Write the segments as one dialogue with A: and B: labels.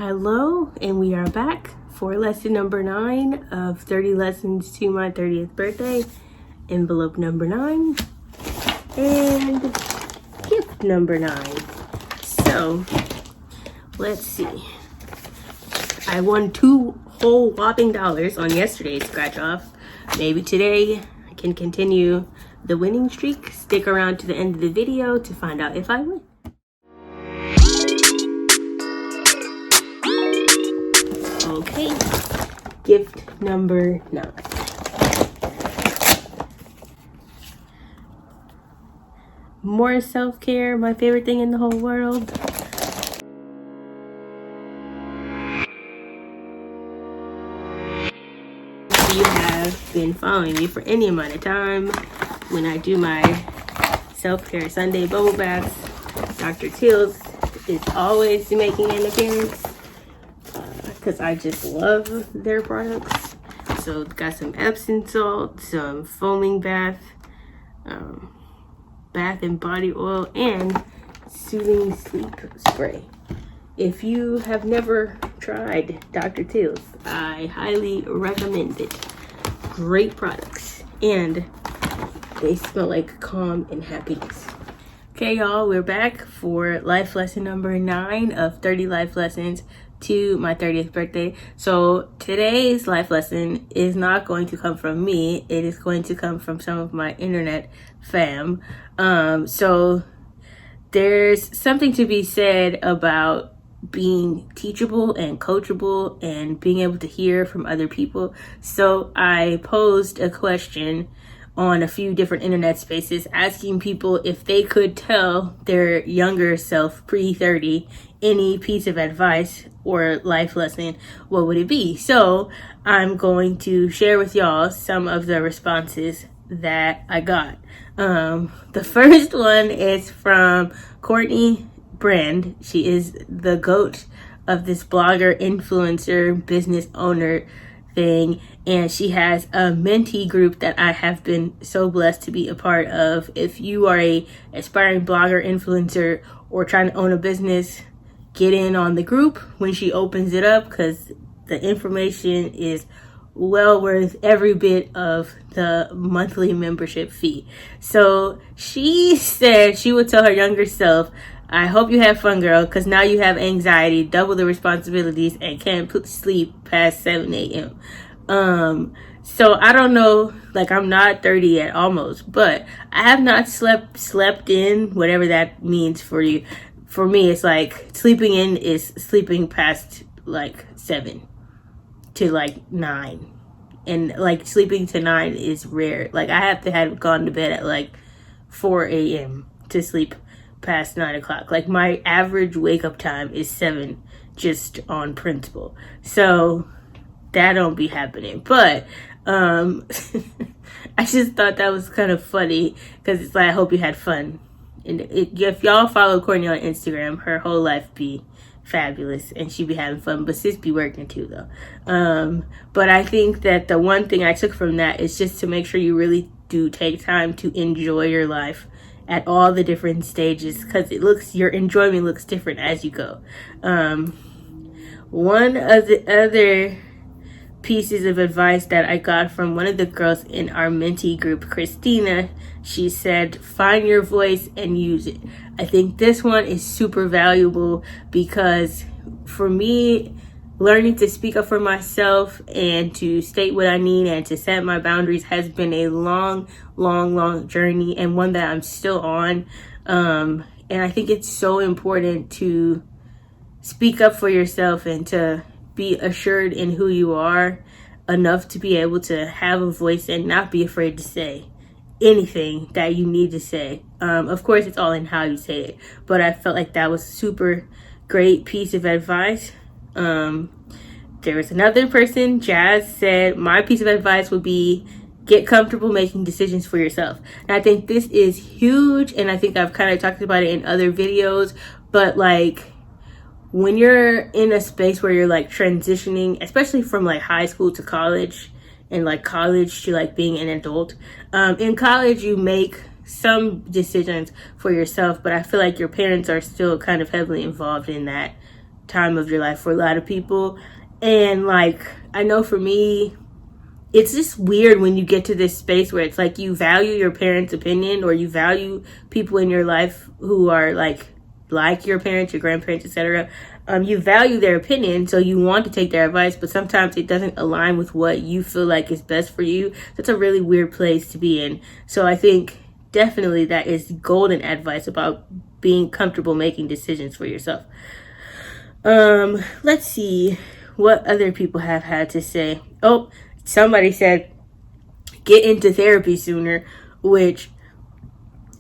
A: Hello, and we are back for lesson number 9 of 30 lessons to my 30th birthday, envelope number 9, and gift number 9. So, let's see. I won $2 whole whopping dollars on yesterday's scratch off. Maybe today I can continue the winning streak. Stick around to the end of the video to find out if I win. Okay, gift number 9. More self-care, my favorite thing in the whole world. If you have been following me for any amount of time, when I do my self-care Sunday bubble baths, Dr. Teal's is always making an appearance. Because I just love their products. So got some Epsom salt, some foaming bath, bath and body oil, and soothing sleep spray. If you have never tried Dr. Teal's, I highly recommend it. Great products, and they smell like calm and happiness. Okay, y'all, we're back for life lesson number 9 of 30 life lessons to my 30th birthday. So today's life lesson is not going to come from me. It is going to come from some of my internet fam. So there's something to be said about being teachable and coachable and being able to hear from other people. So I posed a question on a few different internet spaces asking people if they could tell their younger self pre-30 any piece of advice or life lesson, what would it be? So I'm going to share with y'all some of the responses that I got. The first one is from Courtney Brand. She is the GOAT of this blogger, influencer, business owner thing, and she has a mentee group that I have been so blessed to be a part of. If you are a aspiring blogger, influencer, or trying to own a business, get in on the group when she opens it up, because the information is well worth every bit of the monthly membership fee. So she said she would tell her younger self, I hope you have fun, girl, because now you have anxiety, double the responsibilities, and can't sleep past 7 a.m. So I don't know, like, I'm not 30 yet, almost, but I have not slept in, whatever that means for you. For me, it's like sleeping in is sleeping past like 7 to like 9. And like sleeping to 9 is rare. Like I have to have gone to bed at like 4 a.m. to sleep past 9 o'clock. Like my average wake up time is 7 just on principle. So that don't be happening. But I just thought that was kind of funny because it's like, I hope you had fun. And if y'all follow Courtney on Instagram, her whole life be fabulous and she be having fun, but sis be working too though. But I think that the one thing I took from that is just to make sure you really do take time to enjoy your life at all the different stages, because your enjoyment looks different as you go. One of the other pieces of advice that I got from one of the girls in our mentee group, Christina, she said, find your voice and use it. I think this one is super valuable because for me, learning to speak up for myself and to state what I need and to set my boundaries has been a long journey, and one that I'm still on. And I think it's so important to speak up for yourself and to be assured in who you are enough to be able to have a voice and not be afraid to say anything that you need to say. Of course, it's all in how you say it, but I felt like that was a super great piece of advice. There was another person, Jazz, said, my piece of advice would be get comfortable making decisions for yourself. And I think this is huge, and I think I've kind of talked about it in other videos, but like when you're in a space where you're like transitioning, especially from like high school to college and like college to like being an adult, in college you make some decisions for yourself, but I feel like your parents are still kind of heavily involved in that time of your life for a lot of people. And like, I know for me, it's just weird when you get to this space where it's like you value your parents' opinion, or you value people in your life who are like your parents, your grandparents, etc. You value their opinion, so you want to take their advice, but sometimes it doesn't align with what you feel like is best for you. That's a really weird place to be in. So I think definitely that is golden advice about being comfortable making decisions for yourself. Let's see what other people have had to say. Oh, somebody said get into therapy sooner, which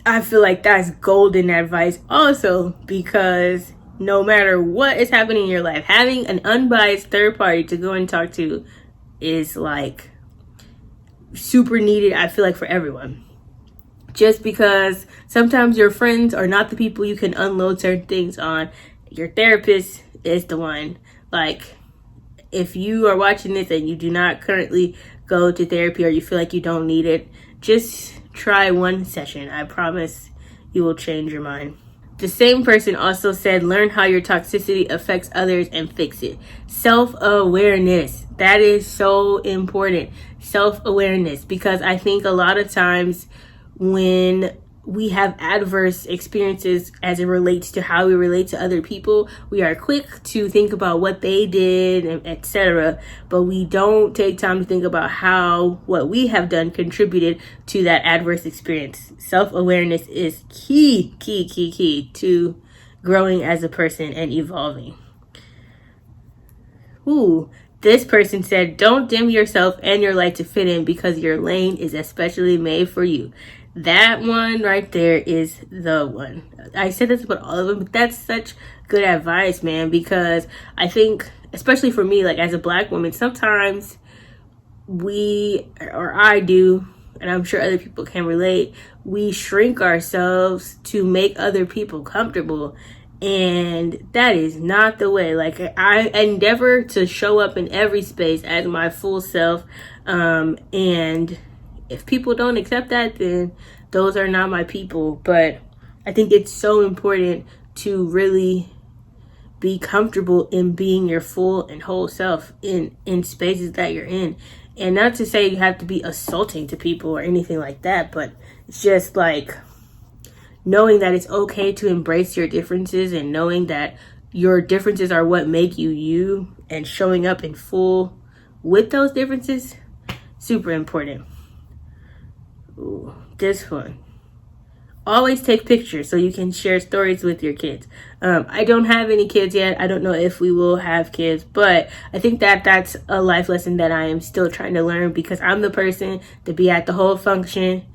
A: I feel like that's golden advice also, because no matter what is happening in your life, having an unbiased third party to go and talk to is like super needed, I feel like, for everyone. Just because sometimes your friends are not the people you can unload certain things on. Your therapist is the one. Like, if you are watching this and you do not currently go to therapy, or you feel like you don't need it, just try one session. I promise you will change your mind. The same person also said, learn how your toxicity affects others and fix it. Self-awareness. That is so important. Self-awareness. Because I think a lot of times when we have adverse experiences as it relates to how we relate to other people, we are quick to think about what they did, etc. But we don't take time to think about how what we have done contributed to that adverse experience. Self-awareness is key to growing as a person and evolving. Ooh, this person said, don't dim yourself and your light to fit in, because your lane is especially made for you. That one right there is the one. I said this about all of them, but that's such good advice, man, because I think, especially for me, like as a Black woman, sometimes I do, and I'm sure other people can relate, we shrink ourselves to make other people comfortable. And that is not the way. Like, I endeavor to show up in every space as my full self. And if people don't accept that, then those are not my people. But I think it's so important to really be comfortable in being your full and whole self in spaces that you're in. And not to say you have to be assaulting to people or anything like that, but it's just like knowing that it's okay to embrace your differences, and knowing that your differences are what make you you, and showing up in full with those differences, super important. Ooh, this one. Always take pictures so you can share stories with your kids. I don't have any kids yet. I don't know if we will have kids, but I think that that's a life lesson that I am still trying to learn, because I'm the person to be at the whole function,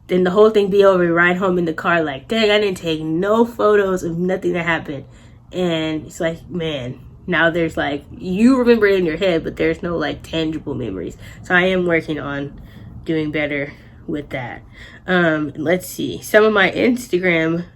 A: then the whole thing be over, ride home in the car like, dang, I didn't take no photos of nothing that happened. And it's like, man, now there's like, you remember it in your head, but there's no like tangible memories. So I am working on doing better with that. Let's see. Some of my Instagram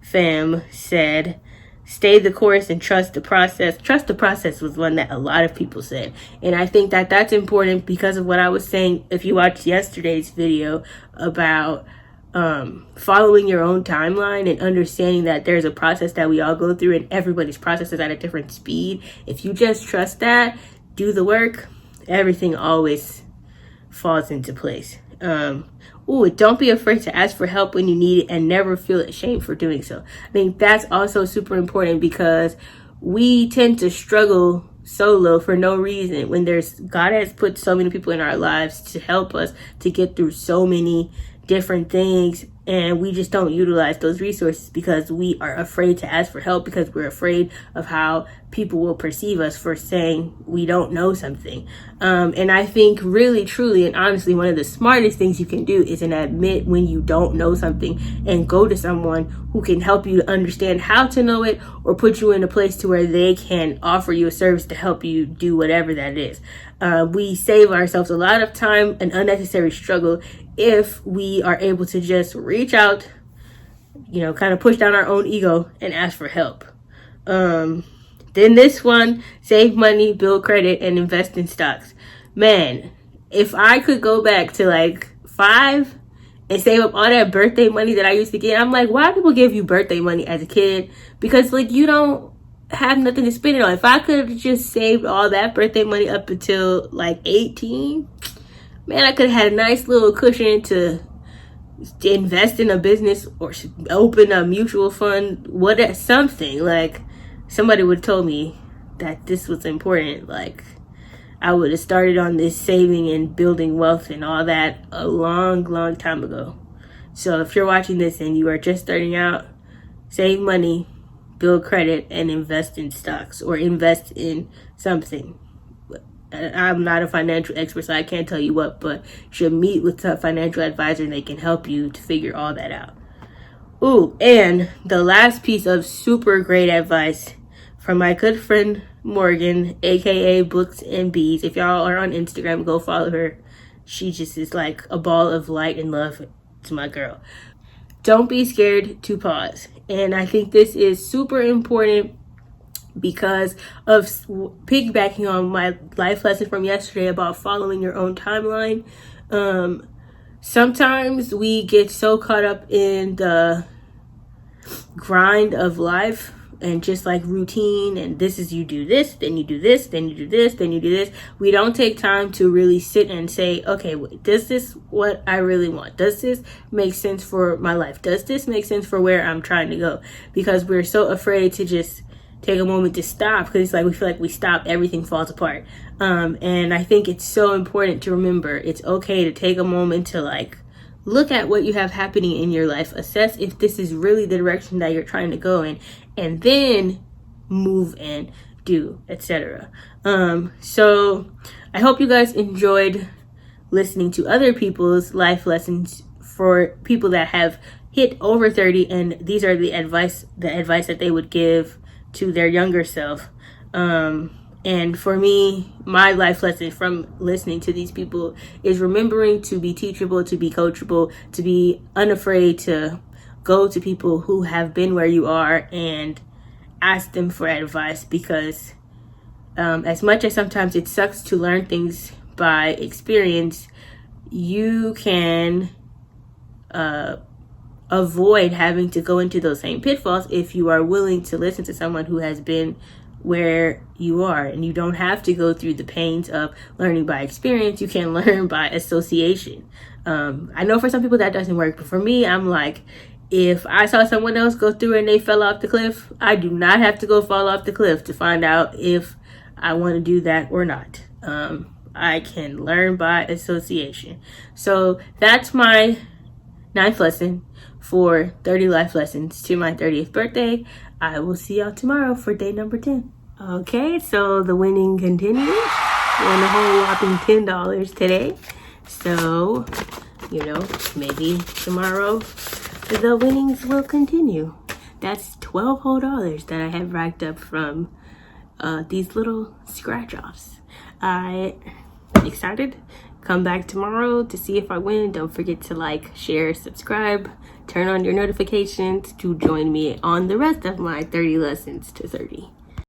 A: fam said, stay the course and trust the process. Trust the process was one that a lot of people said. And I think that that's important because of what I was saying. If you watched yesterday's video about following your own timeline and understanding that there's a process that we all go through, and everybody's process is at a different speed. If you just trust that, do the work, everything always falls into place. Don't be afraid to ask for help when you need it, and never feel ashamed for doing so. I think that's also super important, because we tend to struggle solo for no reason when God has put so many people in our lives to help us to get through so many different things, and we just don't utilize those resources because we are afraid to ask for help, because we're afraid of how people will perceive us for saying we don't know something. And I think really, truly, and honestly, one of the smartest things you can do is admit when you don't know something, and go to someone who can help you to understand how to know it, or put you in a place to where they can offer you a service to help you do whatever that is. We save ourselves a lot of time and unnecessary struggle if we are able to just reach out, kind of push down our own ego and ask for help. Then this one, save money, build credit, and invest in stocks. Man, if I could go back to like 5 and save up all that birthday money that I used to get, I'm like, why do people give you birthday money as a kid? Because like, you don't have nothing to spend it on. If I could have just saved all that birthday money up until like 18, man, I could have had a nice little cushion to invest in a business or open a mutual fund, something. Like, somebody would have told me that this was important. Like, I would have started on this saving and building wealth and all that a long time ago. So if you're watching this and you are just starting out, save money, build credit, and invest in stocks or invest in something. I'm not a financial expert, so I can't tell you what, but you should meet with a financial advisor and they can help you to figure all that out. Ooh, and the last piece of super great advice from my good friend Morgan, aka Books and Bees. If y'all are on Instagram, go follow her. She just is like a ball of light and love to my girl. Don't be scared to pause. And I think this is super important because of piggybacking on my life lesson from yesterday about following your own timeline. Sometimes we get so caught up in the grind of life and just like routine, and this is, you do this, then you do this, then you do this, then you do this. We don't take time to really sit and say, okay, does this what I really want? Does this make sense for my life? Does this make sense for where I'm trying to go? Because we're so afraid to just take a moment to stop, because it's like we feel like we stop, everything falls apart. And I think it's so important to remember it's okay to take a moment to like look at what you have happening in your life, assess if this is really the direction that you're trying to go in, and then move and do, etc. So I hope you guys enjoyed listening to other people's life lessons for people that have hit over 30, and these are the advice that they would give to their younger self. And for me, my life lesson from listening to these people is remembering to be teachable, to be coachable, to be unafraid to go to people who have been where you are and ask them for advice. Because as much as sometimes it sucks to learn things by experience, you can avoid having to go into those same pitfalls if you are willing to listen to someone who has been where you are. And you don't have to go through the pains of learning by experience. You can learn by association. I know for some people that doesn't work, but for me, I'm like, if I saw someone else go through and they fell off the cliff, I do not have to go fall off the cliff to find out if I want to do that or not. I can learn by association. So that's my 9th lesson for 30 life lessons to my 30th birthday. I will see y'all tomorrow for day number 10. Okay, so the winning continues. Won a whole whopping $10 today. So, maybe tomorrow the winnings will continue. That's $12 whole that I have racked up from these little scratch-offs. I'm excited. Come back tomorrow to see if I win. Don't forget to like, share, subscribe, turn on your notifications to join me on the rest of my 30 lessons to 30.